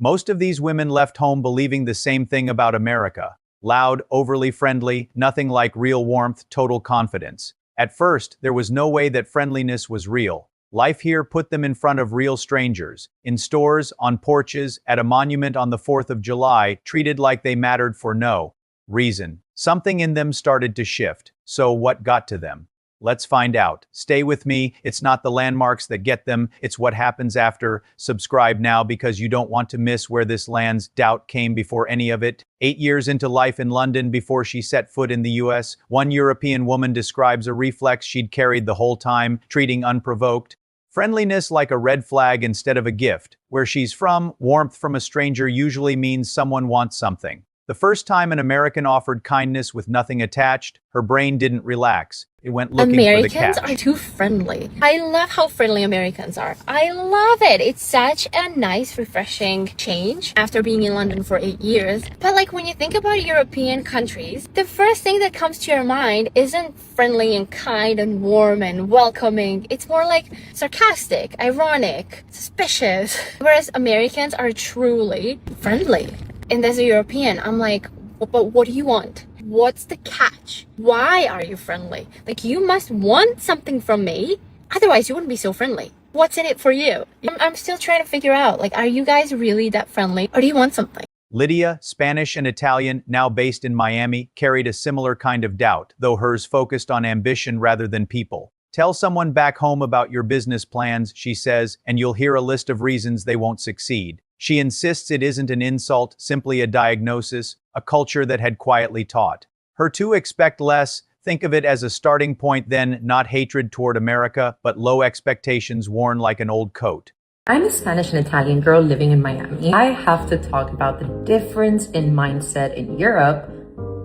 Most of these women left home believing the same thing about America. Loud, overly friendly, nothing like real warmth, total confidence. At first, there was no way that friendliness was real. Life here put them in front of real strangers, in stores, on porches, at a monument on the 4th of July, treated like they mattered for no reason. Something in them started to shift. So what got to them? Let's find out. Stay with me. It's not the landmarks that get them, it's what happens after. Subscribe now because you don't want to miss where this lands. Doubt came before any of it. 8 years into life in London before she set foot in the US, one European woman describes a reflex she'd carried the whole time, treating unprovoked. Friendliness like a red flag instead of a gift. Where she's from, warmth from a stranger usually means someone wants something. The first time an American offered kindness with nothing attached, her brain didn't relax. It went looking for the catch. Americans are too friendly. I love how friendly Americans are. I love it. It's such a nice, refreshing change after being in London for 8 years. But like when you think about European countries, the first thing that comes to your mind isn't friendly and kind and warm and welcoming. It's more like sarcastic, ironic, suspicious. Whereas Americans are truly friendly. And as a European, I'm like, but what do you want? What's the catch? Why are you friendly? Like, you must want something from me. Otherwise, you wouldn't be so friendly. What's in it for you? I'm still trying to figure out, like, are you guys really that friendly? Or do you want something? Lydia, Spanish and Italian, now based in Miami, carried a similar kind of doubt, though hers focused on ambition rather than people. Tell someone back home about your business plans, she says, and you'll hear a list of reasons they won't succeed. She insists it isn't an insult, simply a diagnosis, a culture that had quietly taught her to expect less. Think of it as a starting point then, not hatred toward America, but low expectations worn like an old coat. I'm a Spanish and Italian girl living in Miami. I have to talk about the difference in mindset in Europe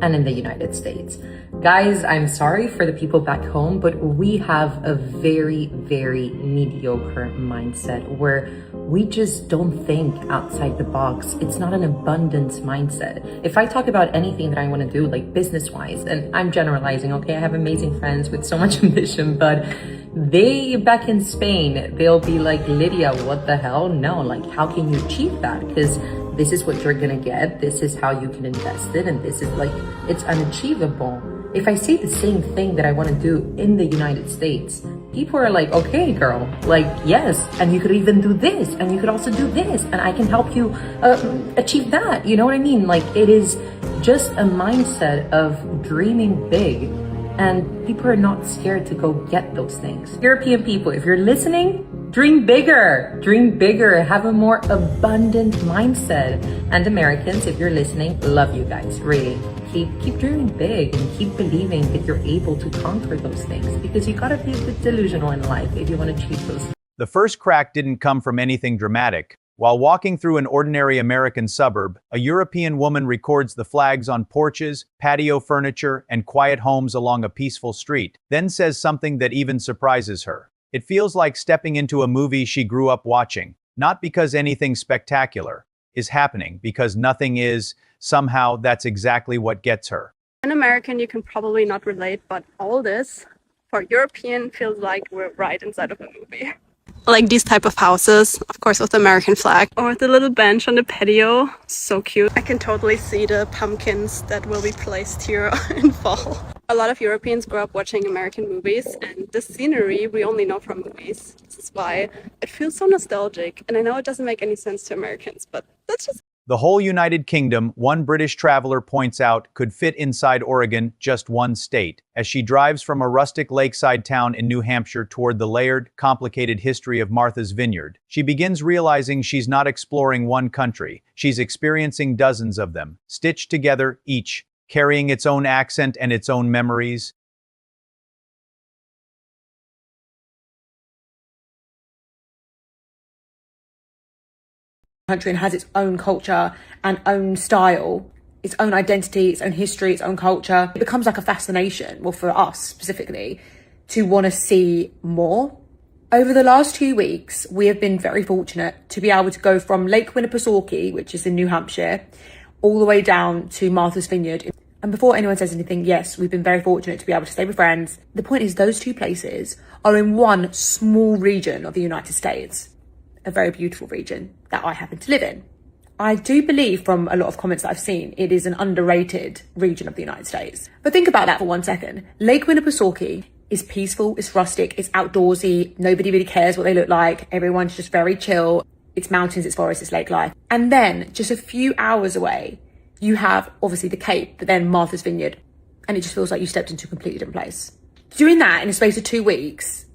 and in the United States. Guys, I'm sorry for the people back home, but we have a very, very mediocre mindset where we just don't think outside the box. It's not an abundance mindset. If I talk about anything that I want to do, like business-wise, and I'm generalizing, okay, I have amazing friends with so much ambition, but they, back in Spain, they'll be like, Lydia, what the hell? No, like, how can you achieve that? Because this is what you're gonna get, this is how you can invest it, and this is like, it's unachievable. If I say the same thing that I want to do in the United States, people are like, okay, girl, like, yes, and you could even do this, and you could also do this, and I can help you achieve that. You know what I mean? Like, it is just a mindset of dreaming big, and people are not scared to go get those things. European people, if you're listening, dream bigger, have a more abundant mindset. And Americans, if you're listening, love you guys, really. Keep dreaming big and keep believing that you're able to conquer those things, because you gotta be a bit delusional in life if you want to achieve those. The first crack didn't come from anything dramatic. While walking through an ordinary American suburb, a European woman records the flags on porches, patio furniture, and quiet homes along a peaceful street, then says something that even surprises her. It feels like stepping into a movie she grew up watching, not because anything spectacular is happening, because nothing is. Somehow, that's exactly what gets her. An American, you can probably not relate, but all this, for European, feels like we're right inside of a movie. Like these type of houses, of course with the American flag, or the little bench on the patio, so cute. I can totally see the pumpkins that will be placed here in fall. A lot of Europeans grow up watching American movies, and the scenery we only know from movies. This is why it feels so nostalgic, and I know it doesn't make any sense to Americans, but that's just... The whole United Kingdom, one British traveler points out, could fit inside Oregon, just one state, as she drives from a rustic lakeside town in New Hampshire toward the layered, complicated history of Martha's Vineyard. She begins realizing she's not exploring one country, she's experiencing dozens of them, stitched together, each carrying its own accent and its own memories. Country and has its own culture and own style, its own identity, its own history, its own culture. It becomes like a fascination, well, for us specifically, to want to see more. Over the last 2 weeks, we have been very fortunate to be able to go from Lake Winnipesaukee, which is in New Hampshire, all the way down to Martha's Vineyard. And before anyone says anything, yes, we've been very fortunate to be able to stay with friends. The point is, those two places are in one small region of the United States. A very beautiful region that I happen to live in. I do believe from a lot of comments that I've seen, it is an underrated region of the United States. But think about that for 1 second. Lake Winnipesaukee is peaceful, it's rustic, it's outdoorsy, nobody really cares what they look like, everyone's just very chill. It's mountains, it's forests, it's lake life. And then just a few hours away, you have obviously the Cape, but then Martha's Vineyard. And it just feels like you stepped into a completely different place. Doing that in a space of 2 weeks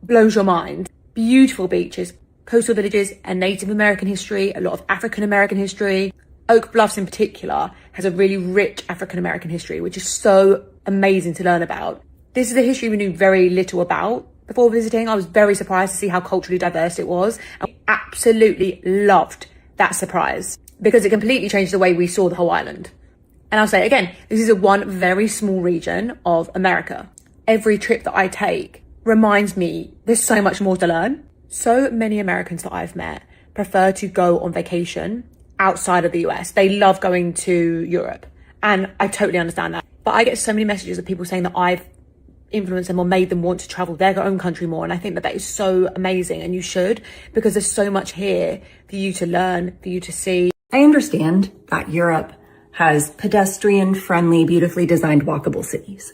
blows your mind. Beautiful beaches, coastal villages, and Native American history, a lot of African American history. Oak Bluffs in particular has a really rich African American history, which is so amazing to learn about. This is a history we knew very little about before visiting. I was very surprised to see how culturally diverse it was. And I absolutely loved that surprise because it completely changed the way we saw the whole island. And I'll say again, this is one very small region of America. Every trip that I take reminds me there's so much more to learn. So many Americans that I've met prefer to go on vacation outside of the US. They love going to Europe. And I totally understand that. But I get so many messages of people saying that I've influenced them or made them want to travel their own country more. And I think that that is so amazing, and you should, because there's so much here for you to learn, for you to see. I understand that Europe has pedestrian-friendly, beautifully designed walkable cities.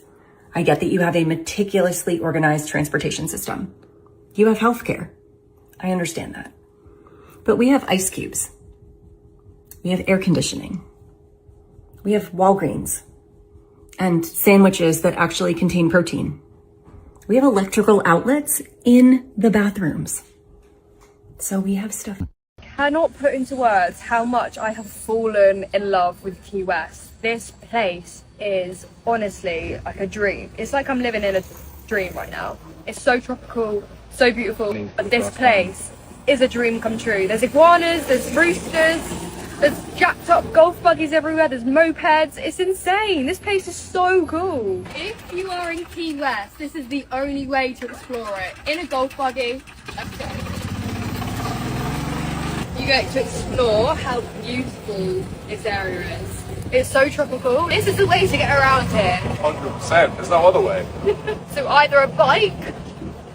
I get that you have a meticulously organized transportation system. You have healthcare. I understand that. But we have ice cubes. We have air conditioning. We have Walgreens and sandwiches that actually contain protein. We have electrical outlets in the bathrooms. So we have stuff. Cannot put into words how much I have fallen in love with Key West. This place is honestly like a dream. It's like I'm living in a dream right now. It's so tropical, so beautiful. But this place is a dream come true. There's iguanas, there's roosters, there's jacked up golf buggies everywhere, there's mopeds. It's insane. This place is so cool. If you are in Key West, this is the only way to explore it. In a golf buggy, let's go. You get to explore how beautiful this area is. It's so tropical. This is the way to get around here. 100%. There's no other way. So either a bike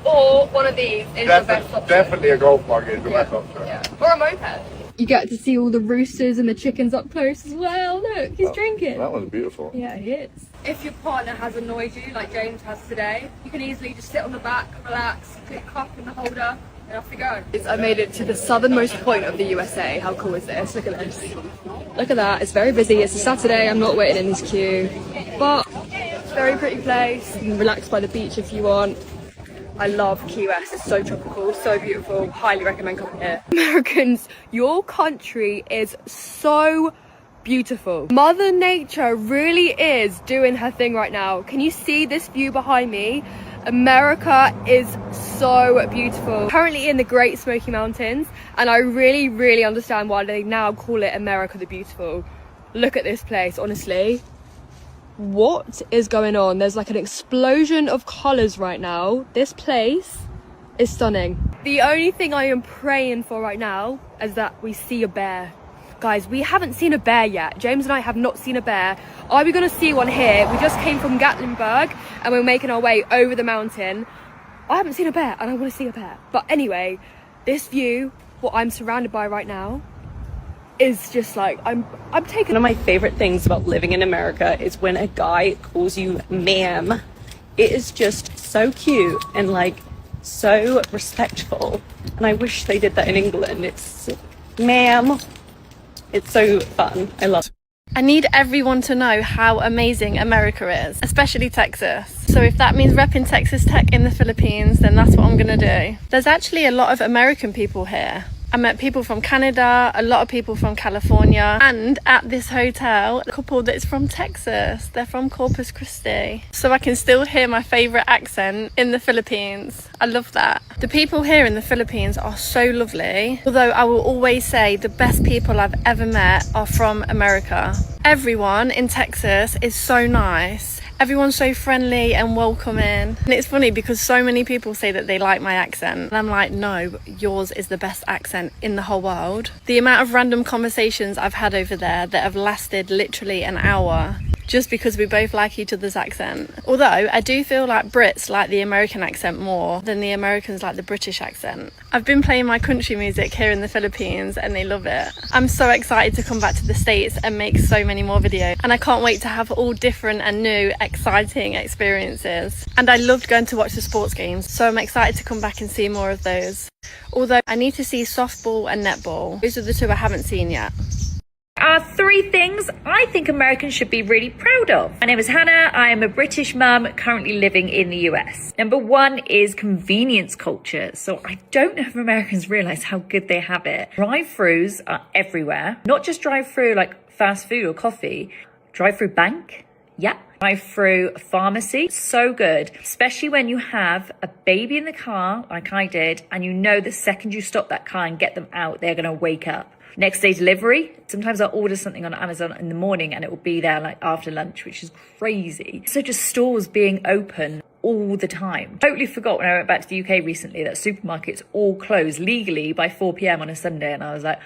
or one of these is the best option. Definitely a golf buggy is the best option. Yeah. Or a moped. You get to see all the roosters and the chickens up close as well. Look, he's drinking. That one's beautiful. Yeah, he is. If your partner has annoyed you, like James has today, you can easily just sit on the back, relax, put your cup in the holder, and off you go. I made it to the southernmost point of the USA. How cool is this? Look at this. Look at that. It's very busy. It's a Saturday. I'm not waiting in this queue. But it's a very pretty place. You can relax by the beach if you want. I love Key West. It's so tropical, so beautiful. Highly recommend coming here. Americans, your country is so beautiful. Mother Nature really is doing her thing right now. Can you see this view behind me? America is so beautiful. Currently in the Great Smoky Mountains, and I really understand why they now call it America the Beautiful. Look at this place, honestly. What is going on? There's like an explosion of colors right now. This place is stunning. The only thing I am praying for right now is that we see a bear. Guys, we haven't seen a bear yet. James and I have not seen a bear. Are we gonna see one here? We just came from Gatlinburg and we're making our way over the mountain. I haven't seen a bear and I wanna see a bear. But anyway, this view, what I'm surrounded by right now, is just like, I'm taking. One of my favorite things about living in America is when a guy calls you ma'am. It is just so cute and like so respectful. And I wish they did that in England. It's ma'am. It's so fun. I love it. I need everyone to know how amazing America is, especially Texas. So if that means repping Texas Tech in the Philippines, then that's what I'm gonna do. There's actually a lot of American people here. I met people from Canada, a lot of people from California, and at this hotel, a couple that's from Texas. They're from Corpus Christi. So I can still hear my favorite accent in the Philippines. I love that. The people here in the Philippines are so lovely. Although I will always say the best people I've ever met are from America. Everyone in Texas is so nice. Everyone's so friendly and welcoming. And it's funny because so many people say that they like my accent. And I'm like, no, yours is the best accent in the whole world. The amount of random conversations I've had over there that have lasted literally an hour just because we both like each other's accent. Although I do feel like Brits like the American accent more than the Americans like the British accent. I've been playing my country music here in the Philippines and they love it. I'm so excited to come back to the States and make so many more videos, and I can't wait to have all different and new exciting experiences. And I loved going to watch the sports games, so I'm excited to come back and see more of those. Although I need to see softball and netball. Those are the two I haven't seen yet. Are 3 things I think Americans should be really proud of. My name is Hannah. I am a British mum currently living in the US. Number 1 is convenience culture. So I don't know if Americans realize how good they have it. Drive-throughs are everywhere. Not just drive-through like fast food or coffee. Drive-through bank. Yeah. Drive-through pharmacy. So good. Especially when you have a baby in the car like I did, and you know the second you stop that car and get them out, they're going to wake up. Next day delivery. Sometimes I'll order something on Amazon in the morning and it will be there like after lunch, which is crazy. So just stores being open all the time. Totally forgot when I went back to the UK recently that supermarkets all close legally by 4 p.m. on a Sunday, and I was like,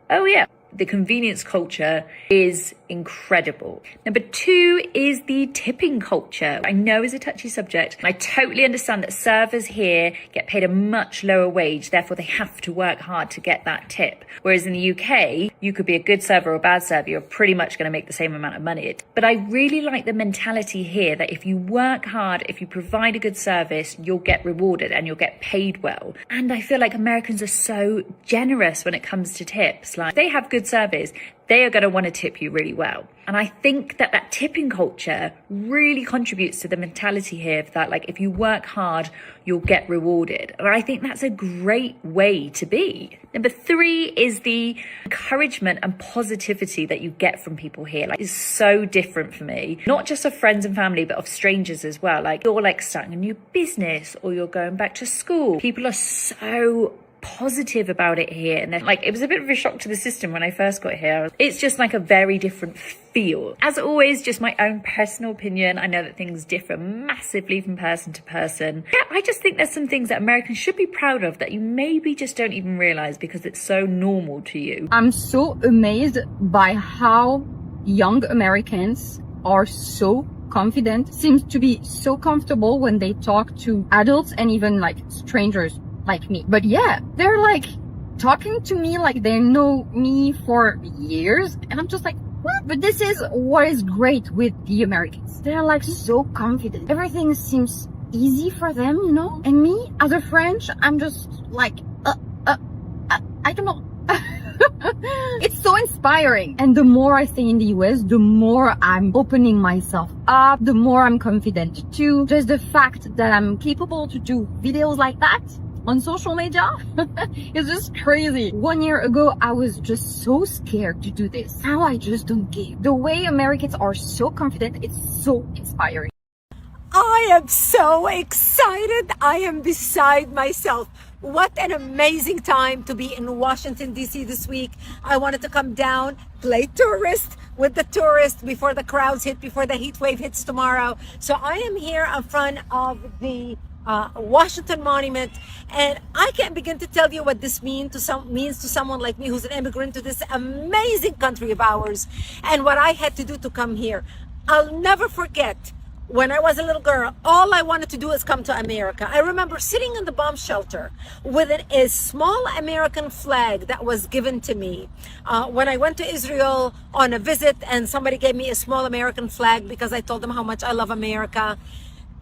oh yeah. The convenience culture is incredible. Number 2 is the tipping culture. I know it's a touchy subject. I totally understand that servers here get paid a much lower wage, therefore they have to work hard to get that tip. Whereas in the UK, you could be a good server or a bad server, you're pretty much going to make the same amount of money. But I really like the mentality here that if you work hard, if you provide a good service, you'll get rewarded and you'll get paid well. And I feel like Americans are so generous when it comes to tips. Like, they have good service, they are going to want to tip you really well. And I think that that tipping culture really contributes to the mentality here of that, like, if you work hard, you'll get rewarded. And I think that's a great way to be. Number 3 is the encouragement and positivity that you get from people here. Like, it's so different for me, not just of friends and family, but of strangers as well. Like, you're like starting a new business or you're going back to school. People are so positive about it here, and then like it was a bit of a shock to the system when I first got here. It's just like a very different feel. As always, just my own personal opinion. I know that things differ massively from person to person. Yeah, I just think there's some things that Americans should be proud of that you maybe just don't even realize because it's so normal to you. I'm so amazed by how young Americans are so confident, seems to be so comfortable when they talk to adults and even like strangers like me. But yeah, they're like talking to me like they know me for years, and I'm just like, what? But this is what is great with the Americans. They're like so confident. Everything seems easy for them, you know? And me, as a French, I'm just like, I don't know. It's so inspiring. And the more I stay in the US, the more I'm opening myself up, the more I'm confident too. Just the fact that I'm capable to do videos like that on social media is just crazy. 1 year ago, I was just so scared to do this. Now I just don't give. The way Americans are so confident, it's so inspiring. I am so excited. I am beside myself. What an amazing time to be in Washington, D.C. this week. I wanted to come down, play tourist with the tourists before the crowds hit, before the heat wave hits tomorrow. So I am here in front of the Washington Monument, and I can't begin to tell you what this means to someone like me who's an immigrant to this amazing country of ours, and what I had to do to come here. I'll never forget when I was a little girl, all I wanted to do is come to America. I remember sitting in the bomb shelter with a small American flag that was given to me when I went to Israel on a visit, and somebody gave me a small American flag because I told them how much I love America.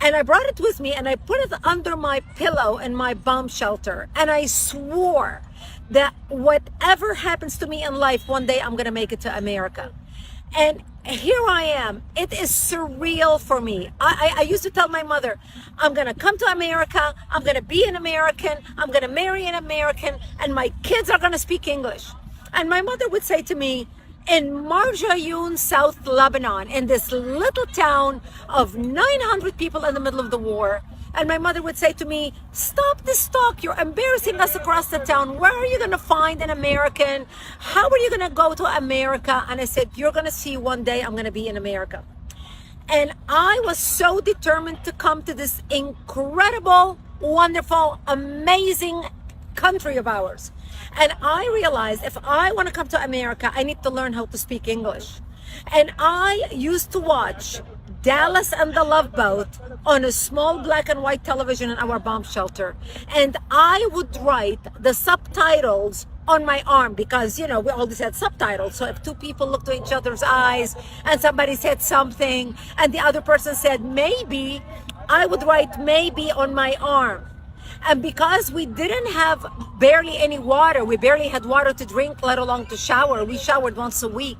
And I brought it with me and I put it under my pillow in my bomb shelter. And I swore that whatever happens to me in life, one day I'm going to make it to America. And here I am. It is surreal for me. I used to tell my mother, I'm going to come to America. I'm going to be an American. I'm going to marry an American. And my kids are going to speak English. And my mother would say to me, in Marjayoun, South Lebanon, in this little town of 900 people in the middle of the war. And my mother would say to me, stop this talk. You're embarrassing us across the town. Where are you going to find an American? How are you going to go to America? And I said, you're going to see one day I'm going to be in America. And I was so determined to come to this incredible, wonderful, amazing country of ours. And I realized if I want to come to America, I need to learn how to speak English. And I used to watch Dallas and the Love Boat on a small black and white television in our bomb shelter. And I would write the subtitles on my arm because, you know, we always had subtitles. So if two people looked to each other's eyes and somebody said something and the other person said maybe, I would write maybe on my arm. And because we didn't have barely any water, we barely had water to drink, let alone to shower. We showered once a week.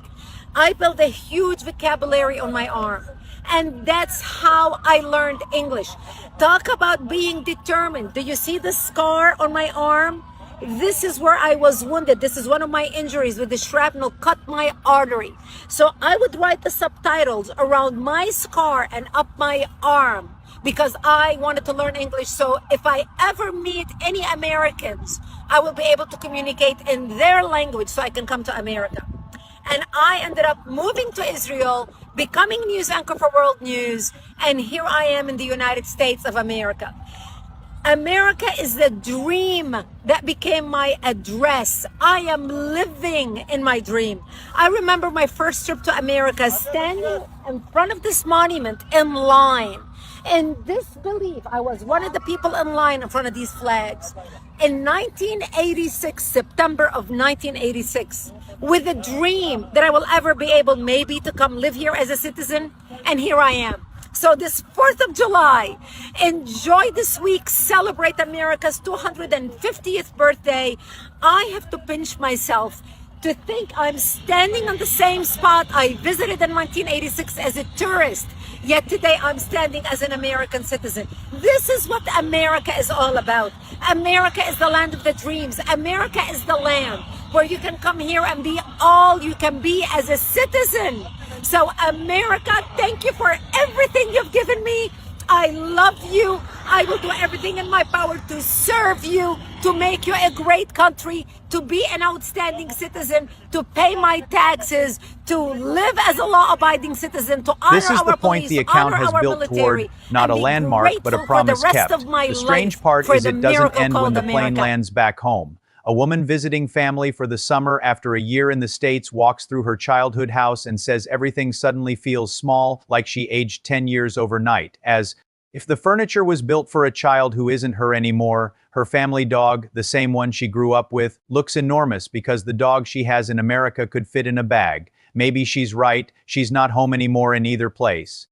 I built a huge vocabulary on my arm. And that's how I learned English. Talk about being determined. Do you see the scar on my arm? This is where I was wounded. This is one of my injuries with the shrapnel cut my artery. So I would write the subtitles around my scar and up my arm because I wanted to learn English. So if I ever meet any Americans, I will be able to communicate in their language so I can come to America. And I ended up moving to Israel, becoming news anchor for World News, and here I am in the United States of America. America is the dream that became my address. I am living in my dream. I remember my first trip to America, standing in front of this monument in line. In disbelief, I was one of the people in line in front of these flags. In 1986, September of 1986, with a dream that I will ever be able maybe to come live here as a citizen, and here I am. So this 4th of July, enjoy this week, celebrate America's 250th birthday. I have to pinch myself to think I'm standing on the same spot I visited in 1986 as a tourist. Yet today I'm standing as an American citizen. This is what America is all about. America is the land of the dreams. America is the land where you can come here and be all you can be as a citizen. So America, thank you for everything you've given me. I love you. I will do everything in my power to serve you, to make you a great country, to be an outstanding citizen, to pay my taxes, to live as a law-abiding citizen, to honor This is our the point police, the account honor has our built military, toward not a and be landmark, but a grateful promise for the rest kept. of my The strange life part for is the it doesn't miracle end when called the plane America. lands back home. A woman visiting family for the summer after a year in the States walks through her childhood house and says everything suddenly feels small, like she aged 10 years overnight, as if the furniture was built for a child who isn't her anymore. Her family dog, the same one she grew up with, looks enormous because the dog she has in America could fit in a bag. Maybe she's right, she's not home anymore in either place.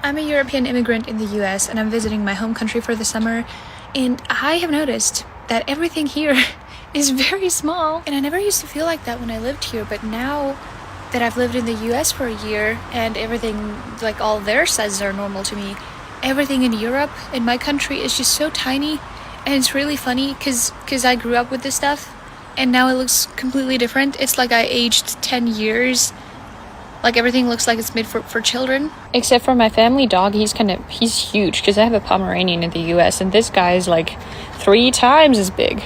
I'm a European immigrant in the US and I'm visiting my home country for the summer, and I have noticed that everything here is very small. And I never used to feel like that when I lived here, but now that I've lived in the US for a year and everything, like all their sizes are normal to me, everything in Europe, in my country, is just so tiny. And it's really funny because I grew up with this stuff and now it looks completely different. It's like I aged 10 years. Like everything looks like it's made for children. Except for my family dog, he's huge because I have a Pomeranian in the US and this guy is like 3 times as big.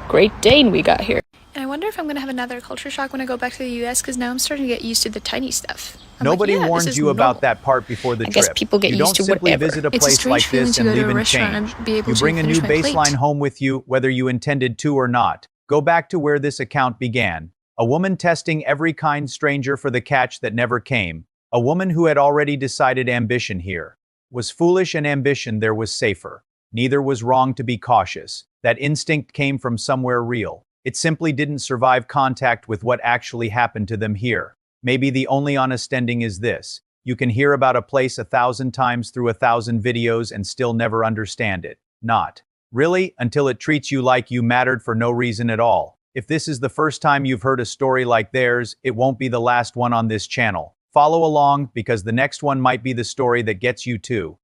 Great Dane we got here. And I wonder if I'm gonna have another culture shock when I go back to the US because now I'm starting to get used to the tiny stuff. Nobody warned you about that part before the I trip. guess people get you used don't to simply whatever. visit a It's a place strange like this feeling and to go to leave a in restaurant change. and be able You to bring a new finish my baseline plate. home with you, whether you intended to or not. Go back to where this account began. A woman testing every kind stranger for the catch that never came. A woman who had already decided ambition here was foolish, and ambition there was safer. Neither was wrong to be cautious. That instinct came from somewhere real. It simply didn't survive contact with what actually happened to them here. Maybe the only honest ending is this. You can hear about a place 1,000 times through 1,000 videos and still never understand it. Not really, until it treats you like you mattered for no reason at all. If this is the first time you've heard a story like theirs, it won't be the last one on this channel. Follow along, because the next one might be the story that gets you too.